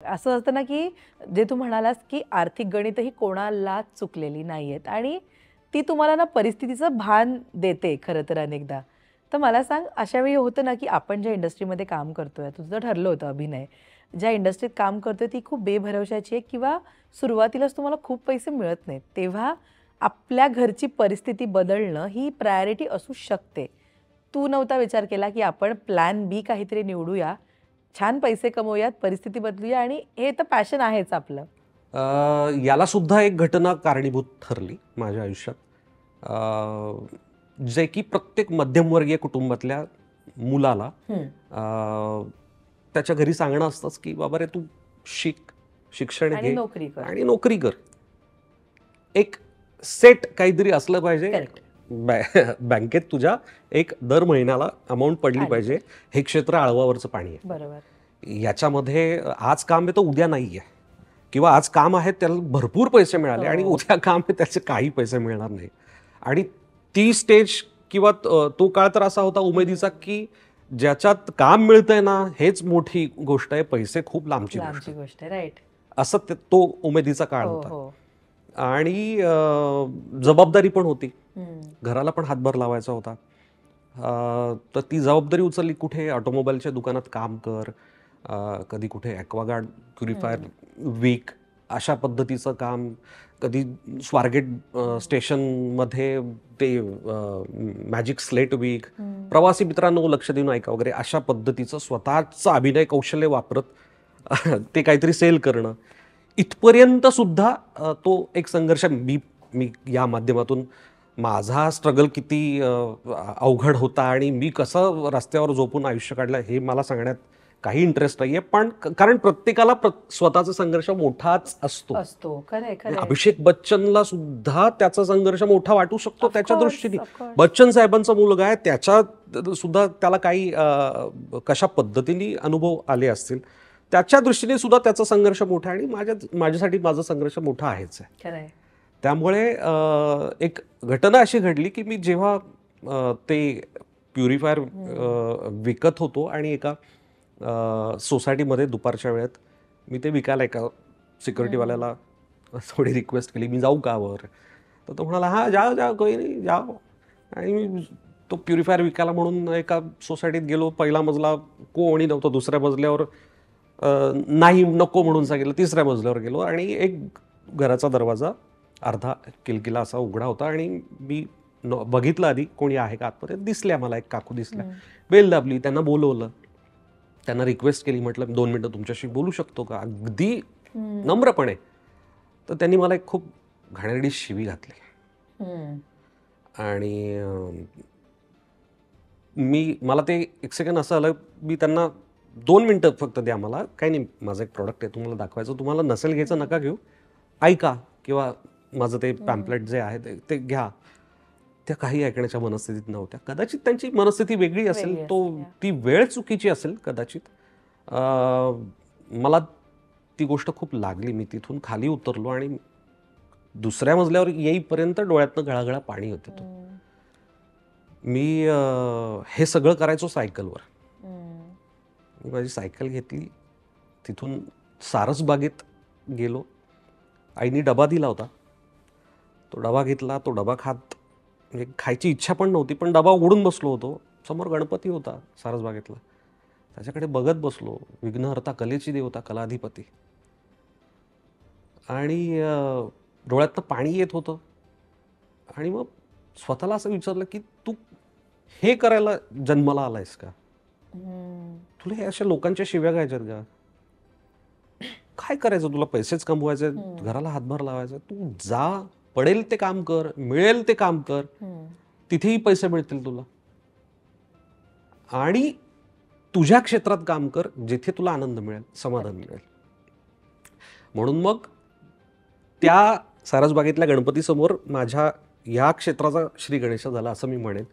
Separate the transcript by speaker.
Speaker 1: असं असतं ना, की जे तू म्हणालास, की आर्थिक गणित ही कोणालाच चुकलेली नाहीयेत आणि ती तुम्हाला ना परिस्थितीचं भान देते खरं तर अनेकदा. तर मला सांग अशा वेळी होतं ना, की आपण ज्या इंडस्ट्रीमध्ये काम करतोय, तुझं ठरलं होतं अभिनय. ज्या इंडस्ट्रीत काम करतोय ती खूप बेभरवशाची आहे किंवा सुरुवातीलाच तुम्हाला खूप पैसे मिळत नाहीत. तेव्हा आपल्या घरची परिस्थिती बदलणं ही प्रायोरिटी असू शकते. तू नव्हता विचार केला, की आपण प्लॅन बी काहीतरी निवडूया, छान पैसे कमवूयात, परिस्थिती बदलूया आणि हे तर पॅशन आहेच आपलं.
Speaker 2: याला सुद्धा एक घटना कारणीभूत ठरली माझ्या आयुष्यात. जे की प्रत्येक मध्यमवर्गीय कुटुंबातल्या मुलाला
Speaker 1: हं.
Speaker 2: अ, त्याच्या घरी सांगणं असतंच की बाबा रे तू शिक, शिक्षण
Speaker 1: आणि
Speaker 2: घे
Speaker 1: नोकरी कर.
Speaker 2: आणि नोकरी कर. एक सेट काहीतरी असलं पाहिजे.
Speaker 1: करेक्ट.
Speaker 2: बँकेत तुझ्या एक दर महिन्याला अमाऊंट पडली
Speaker 1: आली
Speaker 2: पाहिजे.
Speaker 1: पाहिजे.
Speaker 2: हे क्षेत्र आळवावरचं पाणी आहे.
Speaker 1: बरोबर.
Speaker 2: याच्यामध्ये आज काम आहे तर उद्या नाही आहे किंवा आज काम आहे त्याला भरपूर पैसे मिळाले आणि
Speaker 1: हो.
Speaker 2: उद्या काम आहे त्याचे काही पैसे मिळणार नाही. आणि ती स्टेज किंवा तो काळ तर असा होता उमेदीचा की ज्याच्यात काम मिळतंय ना हेच मोठी गोष्ट आहे, पैसे खूप लांबची गोष्ट
Speaker 1: लांबची
Speaker 2: आहे.
Speaker 1: गोष्ट आहे. राइट.
Speaker 2: असं तो उमेदीचा काळ
Speaker 1: हो,
Speaker 2: होता.
Speaker 1: हो.
Speaker 2: आणि जबाबदारी पण होती.
Speaker 1: हं.
Speaker 2: घराला पण हातभार लावायचा होता. तर ती जबाबदारी उचलली. कुठे ऑटोमोबाईलच्या दुकानात काम कर, कधी कुठे ॲक्वागार्ड प्युरिफायर
Speaker 1: हं.
Speaker 2: वीक अशा पद्धतीचं काम, कधी स्वारगेट स्टेशनमध्ये ते मॅजिक स्लेट वीक,
Speaker 1: हं.
Speaker 2: प्रवासी मित्रांनो लक्ष देऊन ऐका वगैरे अशा पद्धतीचं स्वतःचं अभिनय कौशल्य वापरत ते काहीतरी सेल करणं. इथपर्यंत सुद्धा तो एक संघर्ष मी मी या माध्यमातून माझा स्ट्रगल किती अवघड होता आणि मी कसं रस्त्यावर झोपून आयुष्य काढलं हे मला सांगण्यात काही इंटरेस्ट नाहीये. पण कारण प्रत्येकाला स्वतःचा संघर्ष मोठाच असतो.
Speaker 1: असतो. खरंय,
Speaker 2: आणि
Speaker 1: खरंय.
Speaker 2: अभिषेक बच्चनला सुद्धा त्याचा संघर्ष मोठा वाटू शकतो
Speaker 1: ऑफ
Speaker 2: त्याच्या
Speaker 1: कोर्स,
Speaker 2: दृष्टीने.
Speaker 1: Of course.
Speaker 2: बच्चन साहेबांचा मुलगा आहे, त्याच्या सुद्धा त्याला काही कशा पद्धतीने अनुभव आले असतील त्याच्या दृष्टीने सुद्धा त्याचा संघर्ष मोठा आहे आणि माझ्यासाठी माझा संघर्ष मोठा आहेच आहे.
Speaker 1: खरंय.
Speaker 2: त्यामुळे एक घटना अशी घडली की मी जेव्हा ते प्युरिफायर विकत होतो आणि एका सोसायटीमध्ये दुपारच्या वेळेत मी ते विकायला एका सिक्युरिटीवाल्याला थोडी रिक्वेस्ट केली, मी जाऊ का वर? तर तो म्हणाला हां जा जा कोई नाही जाओ. आणि मी तो प्युरिफायर विकायला म्हणून एका सोसायटीत गेलो. पहिला मजला कोणी नव्हतं. दुसऱ्या मजल्यावर नाही नको म्हणून सांगितलं. तिसऱ्या मजल्यावर गेलो आणि एक घराचा दरवाजा अर्धा किलकिला असा उघडा होता आणि मी बघितलं आधी कोणी आहे का आतमध्ये. दिसल्या मला एक काकू दिसल्या. बेल दाबली, त्यांना बोलवलं, त्यांना रिक्वेस्ट केली, म्हटलं 2 मिनिटं तुमच्याशी बोलू शकतो का, अगदी नम्रपणे. तर त्यांनी मला एक खूप घाणेरडी शिवी घातली. आणि मला ते एक सेकंड असं आलं, मी त्यांना 2 मिनिटं फक्त द्या मला, काही नाही माझं एक प्रॉडक्ट आहे तुम्हाला दाखवायचं, तुम्हाला नसेल घ्यायचं नका घेऊ, ऐका किंवा माझं ते पॅम्पलेट जे आहे ते घ्या. त्या काही ऐकण्याच्या मनस्थितीत नव्हत्या. कदाचित त्यांची मनस्थिती वेगळी असेल, ती वेळ चुकीची असेल कदाचित. मला ती गोष्ट खूप लागली. मी तिथून खाली उतरलो आणि दुसऱ्या मजल्यावर येईपर्यंत डोळ्यातनं घळाघळा पाणी होतं. मी हे सगळं करायचो सायकलवर. मी माझी सायकल घेतली, तिथून सारसबागेत गेलो. आईनी डबा दिला होता. तो डबा घेतला, तो डबा खात म्हणजे खायची इच्छा पण नव्हती, पण डबा उघडून बसलो होतो. समोर गणपती होता सारसबागेतला. त्याच्याकडे बघत बसलो. विघ्नहर्ता, कलेची देवता, कलाधिपती. आणि डोळ्यातनं पाणी येत होतं. आणि मग स्वतःला असं विचारलं की तू हे करायला जन्माला आलायस का? तुला हे अशा लोकांच्या शिव्या घ्यायच्यात का? काय करायचं तुला? पैसेच कमवायचे, घराला हातभार लावायचा. तू जा, पडेल ते काम कर, मिळेल ते काम कर, तिथेही पैसे मिळतील तुला. आणि तुझ्या क्षेत्रात काम कर जिथे तुला आनंद मिळेल, समाधान मिळेल. म्हणून मग त्या सारसबागेतल्या गणपतीसमोर माझ्या या क्षेत्राचा श्री गणेश झाला असं मी म्हणेन.